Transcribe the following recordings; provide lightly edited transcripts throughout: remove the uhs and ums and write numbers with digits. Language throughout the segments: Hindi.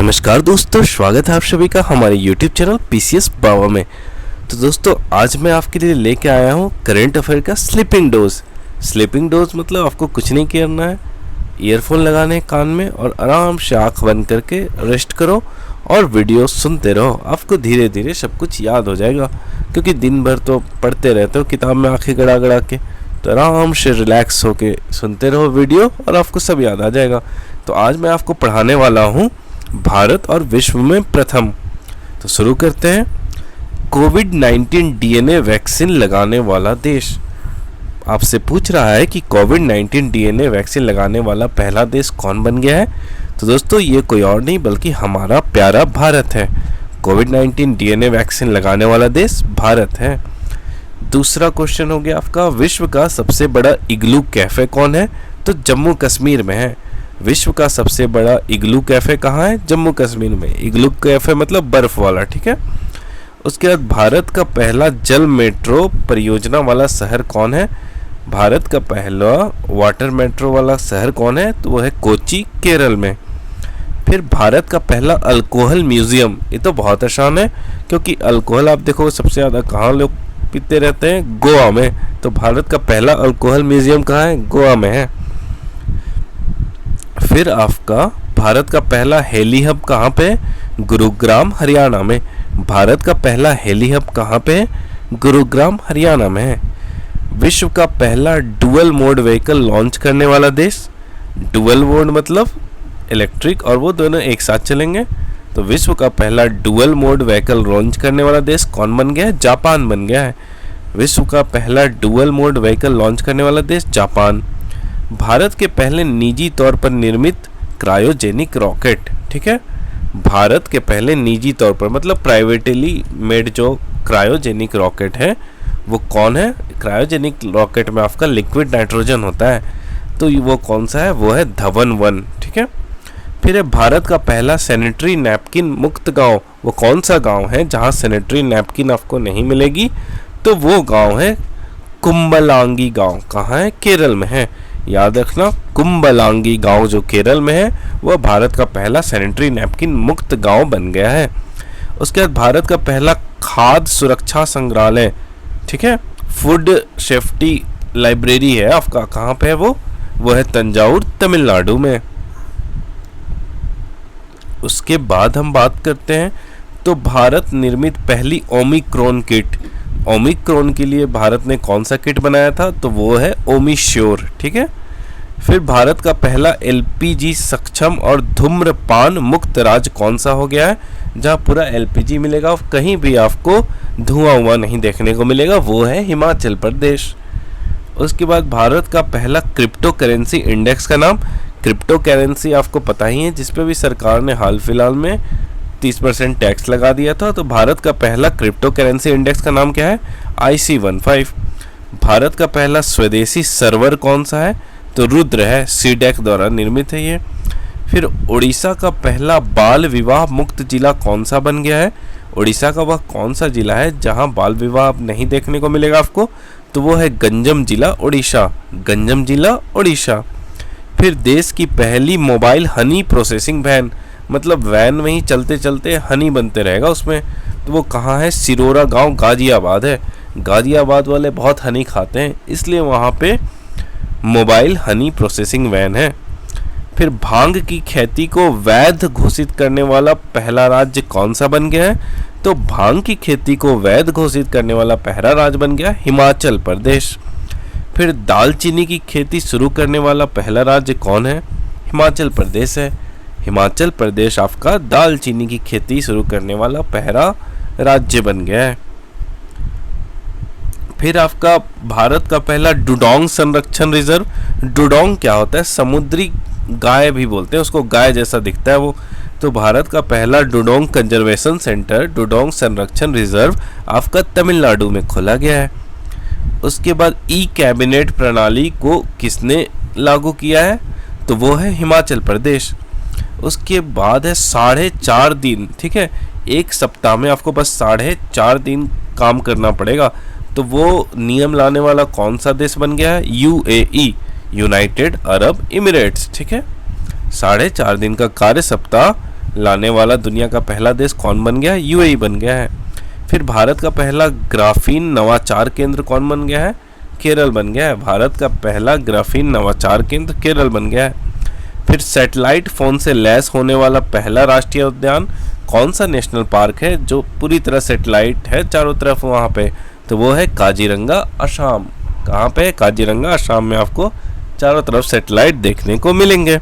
नमस्कार दोस्तों, स्वागत है आप सभी का हमारे YouTube चैनल PCS बाबा में। तो दोस्तों, आज मैं आपके लिए लेके आया हूँ करंट अफेयर का स्लीपिंग डोज। स्लीपिंग डोज मतलब आपको कुछ नहीं करना है, ईयरफोन लगाने कान में और आराम से आँख बंद करके रेस्ट करो और वीडियो सुनते रहो। आपको धीरे धीरे सब कुछ याद हो जाएगा, क्योंकि दिन भर तो पढ़ते रहते हो किताब में आँखें गड़ा गड़ा के। तो आराम से रिलैक्स होके सुनते रहो वीडियो और आपको सब याद आ जाएगा। तो आज मैं आपको पढ़ाने वाला हूँ भारत और विश्व में प्रथम। तो शुरू करते हैं। कोविड-19 डीएनए वैक्सीन लगाने वाला देश। आपसे पूछ रहा है कि कोविड-19 डीएनए वैक्सीन लगाने वाला पहला देश कौन बन गया है। तो दोस्तों, ये कोई और नहीं बल्कि हमारा प्यारा भारत है। कोविड-19 डीएनए वैक्सीन लगाने वाला देश भारत है। दूसरा क्वेश्चन हो गया आपका, विश्व का सबसे बड़ा इग्लू कैफे कौन है। तो जम्मू कश्मीर में है। विश्व का सबसे बड़ा इग्लू कैफे कहाँ है? जम्मू कश्मीर में। इग्लू कैफे मतलब बर्फ वाला, ठीक है। उसके बाद भारत का पहला जल मेट्रो परियोजना वाला शहर कौन है। भारत का पहला वाटर मेट्रो वाला शहर कौन है? तो वो है कोच्चि, केरल में। फिर भारत का पहला अल्कोहल म्यूजियम। ये तो बहुत आसान है, क्योंकि अल्कोहल आप देखो सबसे ज़्यादा कहाँ लोग पीते रहते हैं, गोवा में। तो भारत का पहला अल्कोहल म्यूजियम कहाँ है? गोवा में है। फिर आपका भारत का पहला हेली हब कहाँ पे है? गुरुग्राम, हरियाणा में। भारत का पहला हेली हब कहाँ पे है? गुरुग्राम, हरियाणा में है। विश्व का पहला डुअल मोड व्हीकल लॉन्च करने वाला देश। डुअल मोड मतलब इलेक्ट्रिक और वो दोनों एक साथ चलेंगे। तो विश्व का पहला डुअल मोड व्हीकल लॉन्च करने वाला देश कौन बन गया है? जापान बन गया है। विश्व का पहला डुअल मोड व्हीकल लॉन्च करने वाला देश जापान। भारत के पहले निजी तौर पर निर्मित क्रायोजेनिक रॉकेट, ठीक है। भारत के पहले निजी तौर पर मतलब प्राइवेटली मेड जो क्रायोजेनिक रॉकेट है वो कौन है? क्रायोजेनिक रॉकेट में आपका लिक्विड नाइट्रोजन होता है, तो वो कौन सा है? वो है धवन 1, ठीक है। फिर है भारत का पहला सैनिटरी नैपकिन मुक्त गांव। वो कौन सा गांव है जहां सैनिटरी नैपकिन आपको नहीं मिलेगी? तो वो गांव है कुंबलांगी गांव। कहाँ है? केरल में है। याद रखना, कुंबलांगी गांव जो केरल में है वह भारत का पहला सैनिटरी नैपकिन मुक्त गांव बन गया है। उसके बाद भारत का पहला खाद्य सुरक्षा संग्रहालय, ठीक है, फूड सेफ्टी लाइब्रेरी है आपका। कहाँ पे है वो है तंजावुर, तमिलनाडु में। उसके बाद हम बात करते हैं तो भारत निर्मित पहली ओमिक्रॉन किट। ओमिक्रॉन के लिए भारत ने कौन सा किट बनाया था? तो वो है ओमिश्योर, ठीक है। फिर भारत का पहला एलपीजी सक्षम और धूम्रपान मुक्त राज्य कौन सा हो गया है? जहाँ पूरा एलपीजी मिलेगा, कहीं भी आपको धुआं नहीं देखने को मिलेगा, वो है हिमाचल प्रदेश। उसके बाद भारत का पहला क्रिप्टो करेंसी इंडेक्स का नाम। क्रिप्टो करेंसी आपको पता ही है, जिसपे भी सरकार ने हाल फिलहाल में 30% टैक्स लगा दिया था। तो भारत का पहला क्रिप्टो करेंसी इंडेक्स का नाम क्या है? IC15। भारत का पहला स्वदेशी सर्वर कौन सा है? तो रुद्र है, सीडेक द्वारा निर्मित है ये। फिर उड़ीसा का पहला बाल विवाह मुक्त जिला कौन सा बन गया है? उड़ीसा का वह कौन सा जिला है जहां बाल विवाह नहीं देखने को मिलेगा आपको? तो वो है गंजम जिला, उड़ीसा। गंजम जिला, उड़ीसा। फिर देश की पहली मोबाइल हनी प्रोसेसिंग वैन, मतलब वैन वहीं चलते चलते हनी बनते रहेगा उसमें। तो वो कहाँ है? सिरोरा गांव, गाजियाबाद है। गाजियाबाद वाले बहुत हनी खाते हैं, इसलिए वहाँ पे मोबाइल हनी प्रोसेसिंग वैन है। फिर भांग की खेती को वैध घोषित करने वाला पहला राज्य कौन सा बन गया है? तो भांग की खेती को वैध घोषित करने वाला पहला राज्य बन गया हिमाचल प्रदेश। फिर दालचीनी की खेती शुरू करने वाला पहला राज्य कौन है? हिमाचल प्रदेश है। हिमाचल प्रदेश आपका दालचीनी की खेती शुरू करने वाला पहला राज्य बन गया है। फिर आपका भारत का पहला डुडोंग संरक्षण रिजर्व। डुडोंग क्या होता है? समुद्री गाय भी बोलते हैं उसको, गाय जैसा दिखता है वो। तो भारत का पहला डुडोंग कंजर्वेशन सेंटर, डुडोंग संरक्षण रिजर्व आपका तमिलनाडु में खोला गया है। उसके बाद ई कैबिनेट प्रणाली को किसने लागू किया है? तो वो है हिमाचल प्रदेश। उसके बाद है 4.5 दिन, ठीक है, एक सप्ताह में आपको बस 4.5 दिन काम करना पड़ेगा। तो वो नियम लाने वाला कौन सा देश बन गया है? UAE, यूनाइटेड अरब इमिरेट्स, ठीक है। 4.5 दिन का कार्य सप्ताह लाने वाला दुनिया का पहला देश कौन बन गया है? यूएई बन गया है। फिर भारत का पहला ग्राफीन नवाचार केंद्र कौन बन गया है? केरल बन गया है। भारत का पहला ग्राफीन नवाचार केंद्र केरल बन गया है। फिर सैटेलाइट फोन से लैस होने वाला पहला राष्ट्रीय उद्यान कौन सा नेशनल पार्क है जो पूरी तरह सैटेलाइट है चारों तरफ वहाँ पे? तो वो है काजीरंगा असम। कहाँ पे? काजीरंगा असम में आपको चारों तरफ सैटेलाइट देखने को मिलेंगे।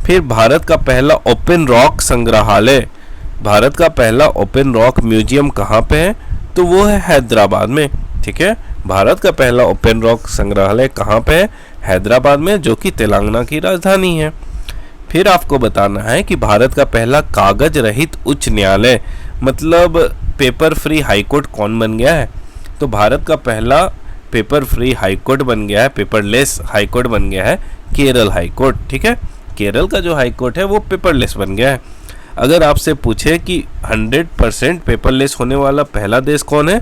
फिर भारत का पहला ओपन रॉक संग्रहालय, भारत का पहला ओपन रॉक म्यूजियम कहाँ पे है? तो वो है हैदराबाद में। ठीक है, भारत का पहला ओपन रॉक संग्रहालय कहाँ पे है? हैदराबाद में, जो कि तेलंगाना की राजधानी है। फिर आपको बताना है कि भारत का पहला कागज रहित उच्च न्यायालय मतलब पेपर फ्री हाईकोर्ट कौन बन गया है? तो भारत का पहला पेपर फ्री हाईकोर्ट बन गया है, पेपरलेस हाईकोर्ट बन गया है केरल हाईकोर्ट। ठीक है, केरल का जो हाईकोर्ट है वो पेपरलेस बन गया है। अगर आपसे पूछे कि 100% पेपरलेस होने वाला पहला देश कौन है,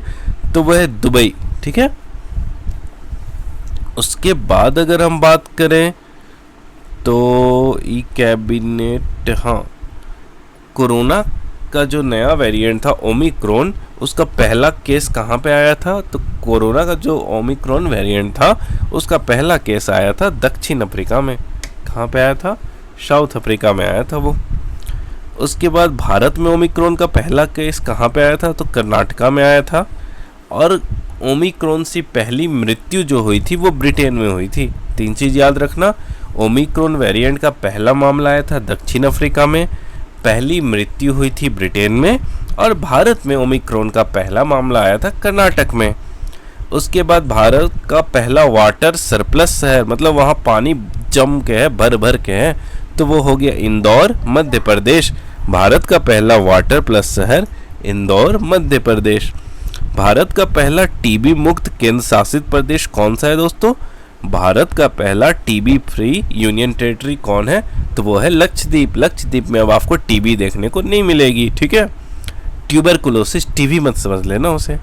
तो वह है दुबई। ठीक है, उसके बाद अगर हम बात करें तो ई कैबिनेट, हाँ, कोरोना का जो नया वेरिएंट था ओमिक्रॉन, उसका पहला केस कहाँ पे आया था? तो कोरोना का जो ओमिक्रॉन वेरिएंट था उसका पहला केस आया था दक्षिण अफ्रीका में। कहाँ पे आया था? साउथ अफ्रीका में आया था वो। उसके बाद भारत में ओमिक्रॉन का पहला केस कहाँ पे आया था? तो कर्नाटका में आया था। और ओमिक्रॉन से पहली मृत्यु जो हुई थी वो ब्रिटेन में हुई थी। 3 चीज़ याद रखना, ओमिक्रॉन वेरिएंट का पहला मामला आया था दक्षिण अफ्रीका में, पहली मृत्यु हुई थी ब्रिटेन में, और भारत में ओमिक्रॉन का पहला मामला आया था कर्नाटक में। उसके बाद भारत का पहला वाटर सरप्लस शहर मतलब वहाँ पानी जम के है, भर भर के है, तो वो हो गया इंदौर, मध्य प्रदेश। भारत का पहला वाटर प्लस शहर इंदौर, मध्य प्रदेश। भारत का पहला टीबी मुक्त केंद्र शासित प्रदेश कौन सा है दोस्तों? भारत का पहला टीबी फ्री यूनियन टेरिटरी कौन है? तो वो है लक्षद्वीप। लक्षद्वीप में अब आपको टीबी देखने को नहीं मिलेगी। ठीक है, ट्यूबरकुलोसिस टीबी मत समझ लेना उसे।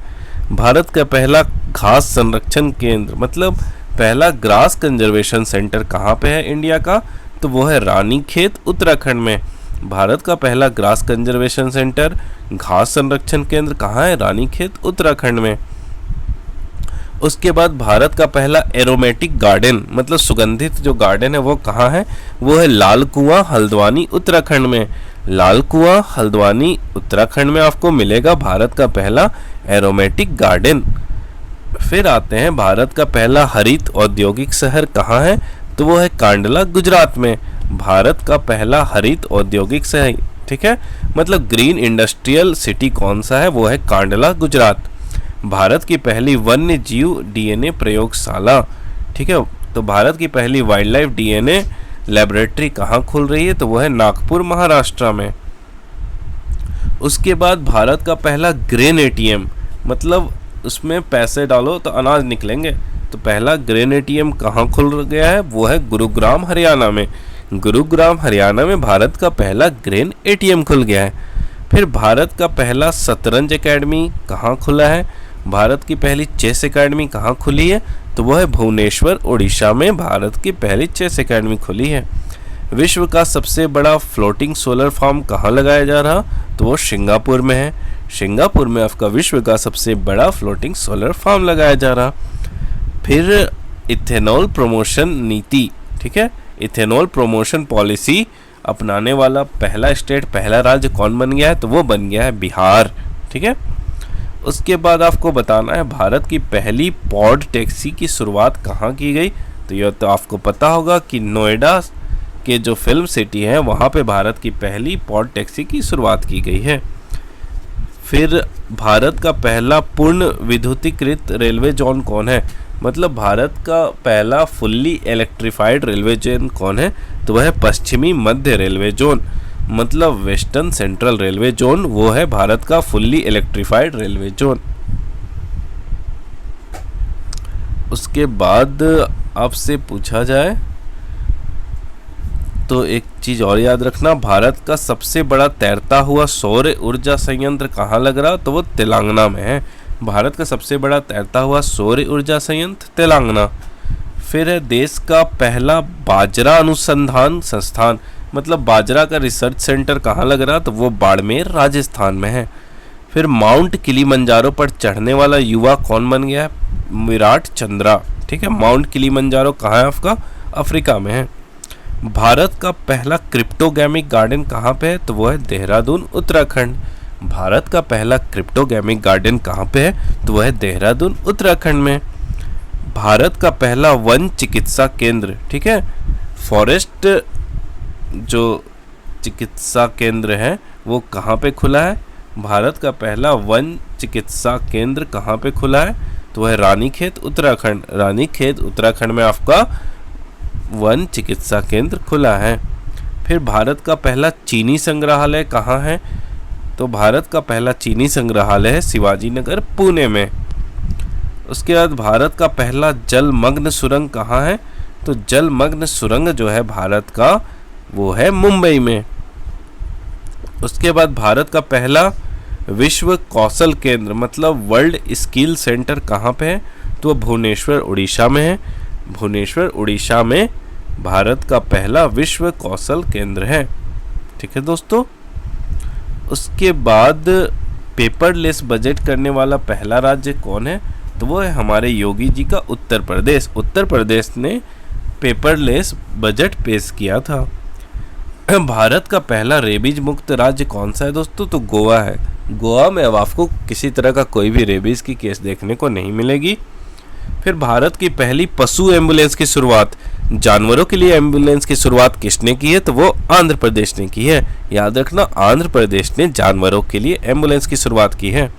भारत का पहला घास संरक्षण केंद्र मतलब पहला ग्रास कंजर्वेशन सेंटर कहाँ पे है इंडिया का? तो वो है रानीखेत, उत्तराखंड में। भारत का पहला ग्रास कंजर्वेशन सेंटर, घास संरक्षण केंद्र कहाँ है? रानीखेत, उत्तराखंड में। उसके बाद भारत का पहला एरोमेटिक गार्डन मतलब सुगंधित जो गार्डन है वो कहाँ है? वो है लाल कुआं, हल्द्वानी, उत्तराखंड में। लाल कुआं, हल्द्वानी, उत्तराखंड में आपको मिलेगा भारत का पहला एरोमेटिक गार्डन। फिर आते हैं भारत का पहला हरित औद्योगिक शहर कहाँ है? तो वो है कांडला, गुजरात में। भारत का पहला हरित औद्योगिक शहर, ठीक है, मतलब ग्रीन इंडस्ट्रियल सिटी कौन सा है? वो है कांडला, गुजरात। भारत की पहली वन्य जीव डीएनए प्रयोगशाला, ठीक है, तो भारत की पहली वाइल्ड लाइफ डीएनए लेबोरेटरी कहाँ खुल रही है? तो वो है नागपुर, महाराष्ट्र में। उसके बाद भारत का पहला ग्रेन एटीएम मतलब उसमें पैसे डालो तो अनाज निकलेंगे, तो पहला ग्रेन एटीएम कहाँ खुल गया है? वो है गुरुग्राम, हरियाणा में। गुरुग्राम, हरियाणा में भारत का पहला ग्रेन एटीएम खुल गया है। फिर भारत का पहला शतरंज एकेडमी कहाँ खुला है? भारत की पहली चेस एकेडमी कहाँ खुली है? तो वह है भुवनेश्वर, उड़ीसा में भारत की पहली चेस एकेडमी खुली है। विश्व का सबसे बड़ा फ्लोटिंग सोलर फार्म कहाँ लगाया जा रहा? तो वो सिंगापुर में है। सिंगापुर में आपका विश्व का सबसे बड़ा फ्लोटिंग सोलर फार्म लगाया जा रहा। फिर इथेनॉल प्रमोशन नीति, ठीक है, इथेनॉल प्रमोशन पॉलिसी अपनाने वाला पहला स्टेट, पहला राज्य कौन बन गया है? तो वो बन गया है बिहार, ठीक है। उसके बाद आपको बताना है भारत की पहली पॉड टैक्सी की शुरुआत कहाँ की गई? तो यह तो आपको पता होगा कि नोएडा के जो फिल्म सिटी है वहाँ पे भारत की पहली पॉड टैक्सी की शुरुआत की गई है। फिर भारत का पहला पूर्ण विद्युतीकृत रेलवे जोन कौन है? मतलब भारत का पहला फुल्ली इलेक्ट्रिफाइड रेलवे जोन कौन है? तो वह है पश्चिमी मध्य रेलवे जोन मतलब वेस्टर्न सेंट्रल रेलवे जोन, वो है भारत का फुल्ली इलेक्ट्रिफाइड रेलवे जोन। उसके बाद आपसे पूछा जाए तो एक चीज और याद रखना, भारत का सबसे बड़ा तैरता हुआ सौर ऊर्जा संयंत्र कहाँ लग रहा? तो वो तेलंगाना में है। भारत का सबसे बड़ा तैरता हुआ सौर ऊर्जा संयंत्र तेलंगाना। फिर है देश का पहला बाजरा अनुसंधान संस्थान मतलब बाजरा का रिसर्च सेंटर कहाँ लग रहा, तो वो बाड़मेर राजस्थान में है। फिर माउंट किलीमंजारो पर चढ़ने वाला युवा कौन बन गया है, विराट चंद्रा। ठीक है, माउंट किलीमंजारो कहाँ है आपका, अफ्रीका में है। भारत का पहला क्रिप्टोगैमिक गार्डन कहाँ पे है, तो वो है देहरादून उत्तराखंड। भारत का पहला क्रिप्टोगैमिक गार्डन कहाँ पे है, तो वह है देहरादून उत्तराखंड में। भारत का पहला वन चिकित्सा केंद्र, ठीक है, फॉरेस्ट जो चिकित्सा केंद्र है वो कहाँ पे खुला है, भारत का पहला वन चिकित्सा केंद्र कहाँ पे खुला है, तो वह रानीखेत उत्तराखंड। रानीखेत उत्तराखंड में आपका वन चिकित्सा केंद्र खुला है। फिर भारत का पहला चीनी संग्रहालय कहाँ है, तो भारत का पहला चीनी संग्रहालय है शिवाजी नगर पुणे में। उसके बाद भारत का पहला जलमग्न सुरंग कहाँ है, तो जलमग्न सुरंग जो है भारत का वो है मुंबई में। उसके बाद भारत का पहला विश्व कौशल केंद्र मतलब वर्ल्ड स्किल सेंटर कहाँ पे है, तो भुवनेश्वर उड़ीसा में है। भुवनेश्वर उड़ीसा में भारत का पहला विश्व कौशल केंद्र है। ठीक है दोस्तों, उसके बाद पेपरलेस बजट करने वाला पहला राज्य कौन है, तो वो है हमारे योगी जी का उत्तर प्रदेश। उत्तर प्रदेश ने पेपरलेस बजट पेश किया था। भारत का पहला रेबीज मुक्त राज्य कौन सा है दोस्तों, तो गोवा है। गोवा में अब आपको किसी तरह का कोई भी रेबीज की केस देखने को नहीं मिलेगी। फिर भारत की पहली पशु एम्बुलेंस की शुरुआत, जानवरों के लिए एम्बुलेंस की शुरुआत किसने की है, तो वो आंध्र प्रदेश ने की है। याद रखना, आंध्र प्रदेश ने जानवरों के लिए एम्बुलेंस की शुरुआत की है।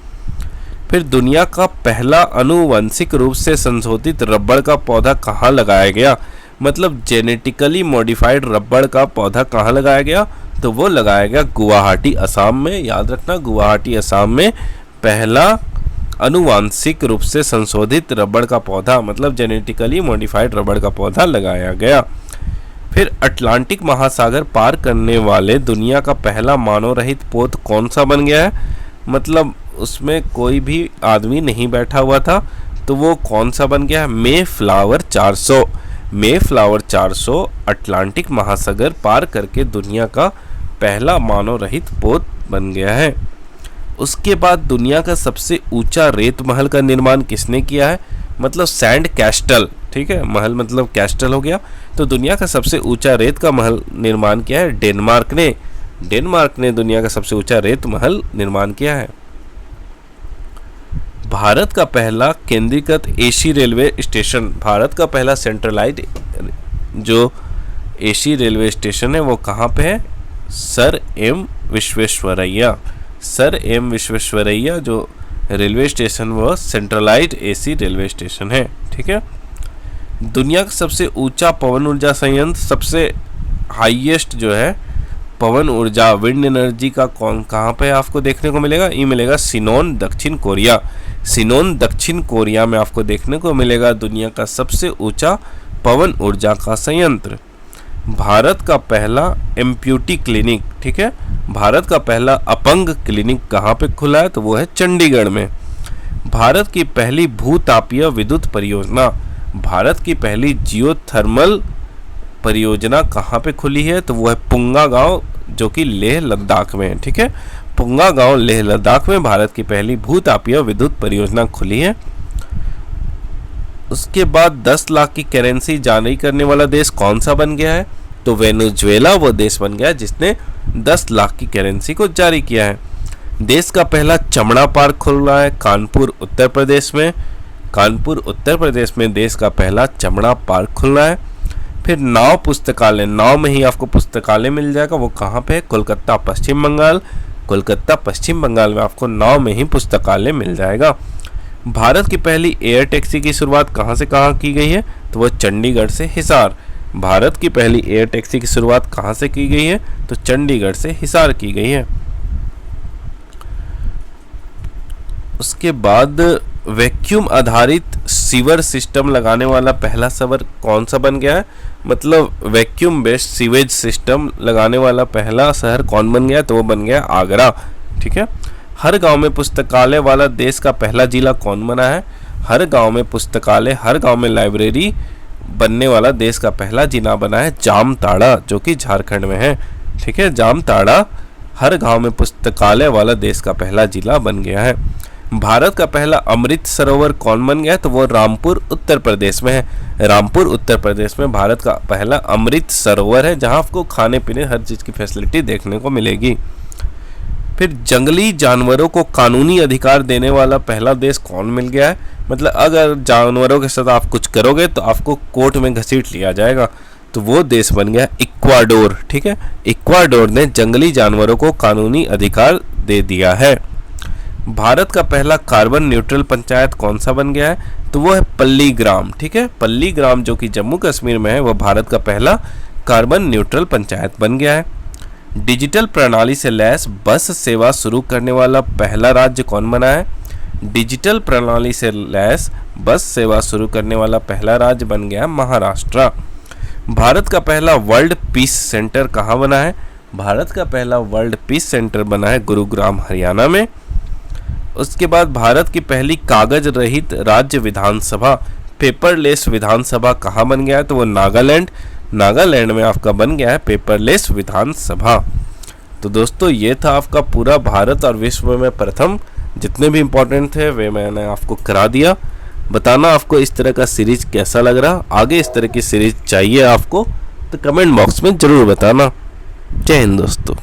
फिर दुनिया का पहला आनुवंशिक रूप से संशोधित रबड़ का पौधा कहाँ लगाया गया, मतलब जेनेटिकली मॉडिफाइड रबड़ का पौधा कहाँ लगाया गया, तो वो लगाया गया गुवाहाटी असम में। याद रखना, गुवाहाटी असम में पहला आनुवांशिक रूप से संशोधित रबड़ का पौधा मतलब जेनेटिकली मॉडिफाइड रबड़ का पौधा लगाया गया। फिर अटलांटिक महासागर पार करने वाले दुनिया का पहला मानव रहित पोत कौन सा बन गया है, मतलब उसमें कोई भी आदमी नहीं बैठा हुआ था, तो वो कौन सा बन गया है, मेफ्लावर 400। मेफ्लावर 400 अटलांटिक महासागर पार करके दुनिया का पहला मानव रहित पोत बन गया है। उसके बाद दुनिया का सबसे ऊंचा रेत महल का निर्माण किसने किया है, मतलब सैंड कैस्टल। ठीक है, महल मतलब कैस्टल हो गया, तो दुनिया का सबसे ऊंचा रेत का महल निर्माण किया है डेनमार्क ने। डेनमार्क ने दुनिया का सबसे ऊंचा रेत महल निर्माण किया है। भारत का पहला केंद्रीकृत एसी रेलवे स्टेशन, भारत का पहला सेंट्रलाइज्ड जो एसी रेलवे स्टेशन है वो कहाँ पे है, sir M Visvesvaraya. Sir M Visvesvaraya जो रेलवे स्टेशन वो सेंट्रलाइज्ड एसी रेलवे स्टेशन है। ठीक है, दुनिया का सबसे ऊंचा पवन ऊर्जा संयंत्र, सबसे हाईएस्ट जो है पवन ऊर्जा विंड एनर्जी का कहाँ पे आपको देखने को मिलेगा, ये मिलेगा सिनोन दक्षिण कोरिया। सिनोन दक्षिण कोरिया में आपको देखने को मिलेगा दुनिया का सबसे ऊंचा पवन ऊर्जा का संयंत्र। भारत का पहला एम्प्यूटी क्लिनिक, ठीक है, भारत का पहला अपंग क्लिनिक कहाँ पे खुला है, तो वो है चंडीगढ़ में। भारत की पहली भूतापीय विद्युत परियोजना, भारत की पहली जियोथर्मल परियोजना कहाँ पे खुली है, तो वो है पुंगा गांव जो कि लेह लद्दाख में है। ठीक है, पुंगा गांव लेह लद्दाख में भारत की पहली भूतापीय विद्युत परियोजना खुली है। उसके बाद 10 लाख की करेंसी जारी करने वाला देश कौन सा बन गया है, तो वेनेजुएला वो देश बन गया जिसने 10 लाख की करेंसी को जारी किया है। देश का पहला चमड़ा पार्क खुल रहा है कानपुर उत्तर प्रदेश में। कानपुर उत्तर प्रदेश में देश का पहला चमड़ा पार्क खुल रहा है। फिर नाव पुस्तकालय, नाव में ही आपको पुस्तकालय मिल जाएगा, वो कहाँ पे है, कोलकाता पश्चिम बंगाल। कोलकाता पश्चिम बंगाल में आपको नाव में ही पुस्तकालय मिल जाएगा। भारत की पहली एयर टैक्सी की शुरुआत कहाँ से कहाँ की गई है, तो वह चंडीगढ़ से हिसार। भारत की पहली एयर टैक्सी की शुरुआत कहाँ से की गई है, तो चंडीगढ़ से हिसार की गई है। उसके बाद वैक्यूम आधारित सीवर सिस्टम लगाने वाला पहला शहर कौन सा बन गया है, मतलब वैक्यूम बेस्ड सीवेज सिस्टम लगाने वाला पहला शहर कौन बन गया, तो वो बन गया आगरा। ठीक है, हर गांव में पुस्तकालय वाला देश का पहला जिला कौन बना है, हर गांव में पुस्तकालय, हर गांव में लाइब्रेरी बनने वाला देश का पहला जिला बना है जामताड़ा, जो कि झारखंड में है। ठीक है, जामताड़ा हर गांव में पुस्तकालय वाला देश का पहला जिला बन गया है। भारत का पहला अमृत सरोवर कौन बन गया है? तो वो रामपुर उत्तर प्रदेश में है। रामपुर उत्तर प्रदेश में भारत का पहला अमृत सरोवर है, जहां आपको खाने पीने हर चीज़ की फैसिलिटी देखने को मिलेगी। फिर जंगली जानवरों को कानूनी अधिकार देने वाला पहला देश कौन मिल गया है? मतलब अगर जानवरों के साथ आप कुछ करोगे तो आपको कोर्ट में घसीट लिया जाएगा, तो वो देश बन गया इक्वाडोर। ठीक है, इक्वाडोर ने जंगली जानवरों को कानूनी अधिकार दे दिया है। भारत का पहला कार्बन न्यूट्रल पंचायत कौन सा बन गया है? तो वो है पल्लीग्राम। ठीक है, पल्लीग्राम जो कि जम्मू कश्मीर में है, वह भारत का पहला कार्बन न्यूट्रल पंचायत बन गया है। डिजिटल प्रणाली से लैस बस सेवा शुरू करने वाला पहला राज्य कौन बना है? डिजिटल प्रणाली से लैस बस सेवा शुरू करने वाला पहला राज्य बन गया महाराष्ट्र। भारत का पहला वर्ल्ड पीस सेंटर कहाँ बना है? भारत का पहला वर्ल्ड पीस सेंटर बना है गुरुग्राम हरियाणा में। उसके बाद भारत की पहली कागज रहित राज्य विधानसभा, पेपरलेस विधानसभा कहाँ बन गया है? तो वो नागालैंड में आपका बन गया है पेपरलेस विधानसभा। तो दोस्तों ये था आपका पूरा भारत और विश्व में प्रथम, जितने भी इम्पोर्टेंट थे वे मैंने आपको करा दिया। बताना आपको इस तरह का सीरीज कैसा लग रहा, आगे इस तरह की सीरीज चाहिए आपको तो कमेंट बॉक्स में ज़रूर बताना। जय हिंद दोस्तों।